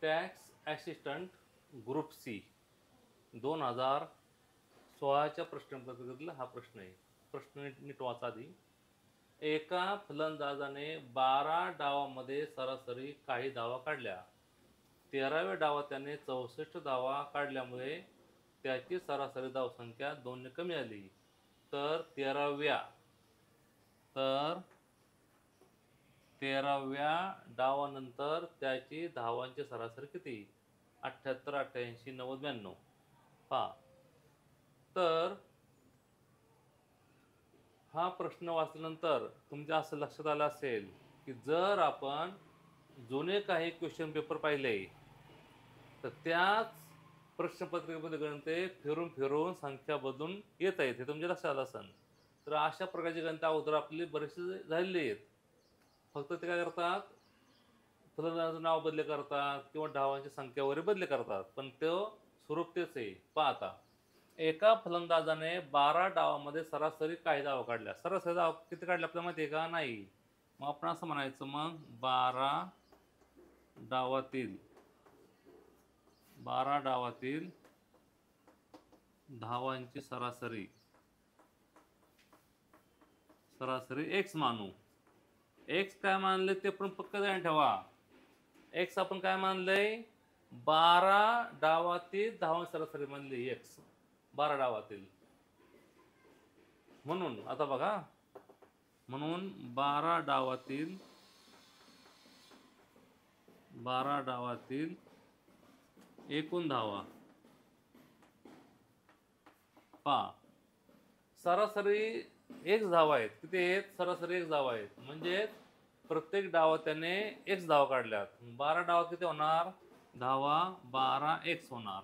Tax assistant group C 2016च्या प्रश्नपत्रिकेतला हा प्रश्न आहे. प्रश्न नीट वाचा आधी. एका फलंदाजाने 12 डावामध्ये सरासरी काही धावा काढल्या. 13व्या डावात त्याने 64 धावा काढल्यामुळे त्याची सरासरी धावसंख्या 2 ने कमी आली. तर 13व्या डावानंतर त्याची धावांची सरासरी किती? 78, 88, 90, 92. पहा, तर हा प्रश्न वाचल्यानंतर तुमच्या असं लक्षात आलं असेल की जर आपण जुने काही क्वेश्चन पेपर पाहिले तर त्याच प्रश्नपत्रिकेमध्ये गणिते फिरून फिरून संख्या बदलून येत आहेत, हे तुमच्या लक्षात आलं असेल. तर अशा प्रकारची गणिते अगोदर आपली बरेचसे झालेली आहेत. फक्त ते काय करतात, फलंदाजाचं नाव बदले करतात किंवा डावांची संख्या वगैरे बदले करतात, पण तो स्वरूप तेच आहे. पहा आता, एका फलंदाजाने 12 डावामध्ये सरासरी काही धावा काढल्या. सरासरी धावा किती काढल्या आपल्याला माहिती आहे का? नाही. मग आपण असं म्हणायचं, मग 12 डावातील धावांची सरासरी एक्स मानू. एक्स काय मानले ते पण पक्क ध्यान ठेवा. एक्स आपण काय मानलंय? 12 डावातील धावांची सरासरी मानली एक्स, 12 डावातील. म्हणून आता बघा, म्हणून 12 डावातील एकूण धावा. पहा, सरासरी एक्स धावा आहेत. किती आहेत? सरासरी एक्स धावा आहेत. म्हणजे प्रत्येक डावात त्याने एक्स धावा काढल्यात. 12 डावात किती होणार? धावा 12 एक्स होणार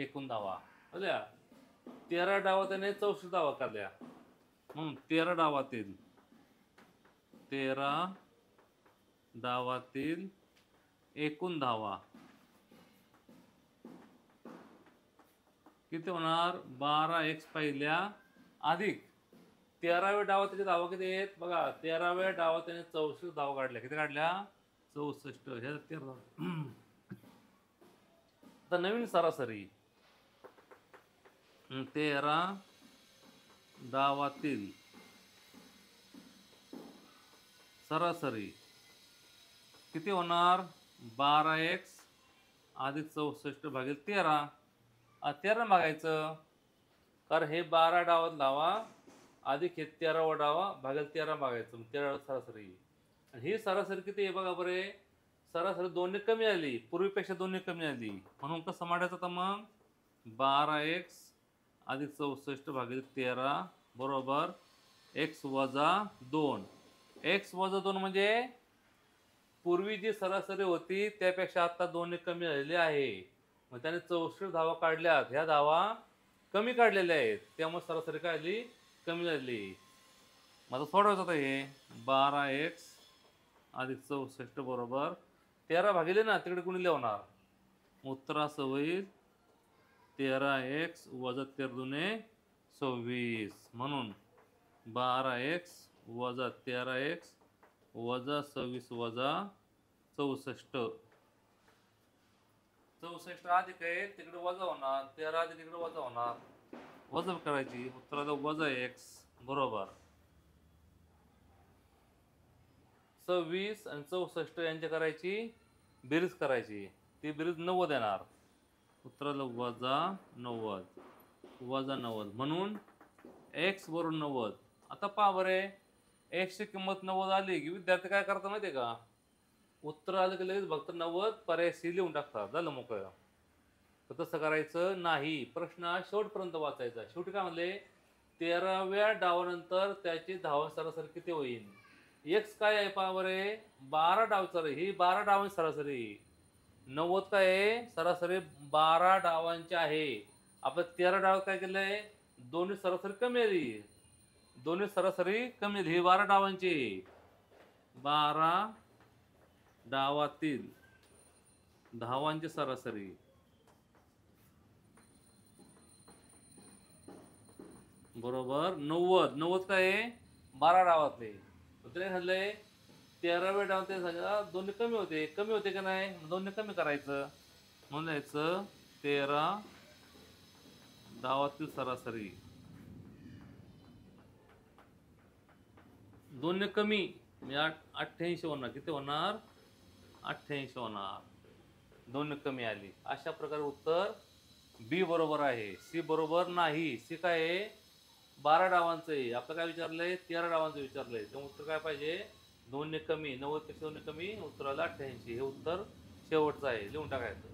एकूण धावा. बघा, 13 डावात त्याने 64 धावा काढल्या. म्हणून 13 डावातील एकूण धावा किती होणार? 12 एक्स पहिल्या अधिक 13व्या डावात त्याची धावा किती आहेत? बघा, 13व्या डावात त्याने 64 धावा काढल्या. किती काढल्या? 64. हे 13. आता नवीन सरासरी 13 डावातील सरासरी किती होणार? 12x अधिक 64 भागिले 13. 13 बघायचं, कारण हे 12 डावात धावा अधिक हे 13वा डावा भागिले 13 बघायचं. 13 सरासरी. आणि ही सरासरी किती आहे बघा बरे? सरासरी 2 ने कमी आली, पूर्वीपेक्षा 2 ने कमी आली. म्हणून कसं मांडायचं तर मग 12x अधिक 64 भागिले 13 बरोबर x वजा 2. x वजा 2 म्हणजे पूर्वी जी सरासरी होती त्यापेक्षा आता 2 ने कमी झालेली आहे. मग त्याने 64 धावा काढल्यात, ह्या धावा कमी काढलेल्या आहेत, त्यामुळे सरासरी काय आली? कमी झाली. माझं सोडवायचं आता हे 12x अधिक 64 बरोबर 13 भागिले ना, तिकडे कुणी लिहणार? उत्तर असं होईल 13x वजा 13 दुने 26. म्हणून 12x वजा 13x वजा 26 वजा 64. 64 अधिक आहे, तिकडे वजा होणार. 13 अधिक तिकडे वजा होणार. वजा करायची, उत्तराला वजा x बरोबर 26 आणि 64 यांची करायची बेरीज करायची. ती बेरीज 90 येणार. उत्तराला वजा 90. म्हणून x बरोबर 90. आता पहा बरे, x ची किंमत 90 आली की विद्यार्थी काय करतात माहिती आहे का? उत्तर आलं की लगेच फक्त 90 पर्याय सी लिहून टाकतात, झालं मोकळं. तर तसं करायचं नाही. प्रश्न शेवटपर्यंत वाचायचा. शेवटी काय म्हणले? 13व्या डावानंतर त्याची धावा सरासरी किती होईल? एक्स काय आहे पहा बरे? 12 डावचा रे, ही 12 डावांची सरासरी. 90 काय आहे? सरासरी 12 डावांची आहे. आपण 13 डाव काय केलंय? दोन्ही सरासरी कमी आली. ही 12 डावांची. 12 डावातील धावांची सरासरी बरोबर 90. 90 काय आहे? 12 डावातले. काय झालंय? 13व्या डावात ते सगळ्या दोन्ही कमी होते का नाही, दोन्ही कमी करायचं म्हणून लिहायचं 13 डावातील सरासरी दोन्ही कमी म्हणजे 88 होणार. किती होणार? 88 होणार. दोन्ही कमी आली. अशा प्रकारे उत्तर बी बरोबर आहे. सी बरोबर नाही. सी काय आहे? 12 डावांचं आहे. आपलं काय विचारलंय? 13 डावांचं विचारलंय. तर उत्तर काय पाहिजे? दोन्ही कमी. 90 पेक्षा दोन्ही कमी. उत्तर आलं 88. हे उत्तर शेवटचं आहे. लिहून टाकायचं.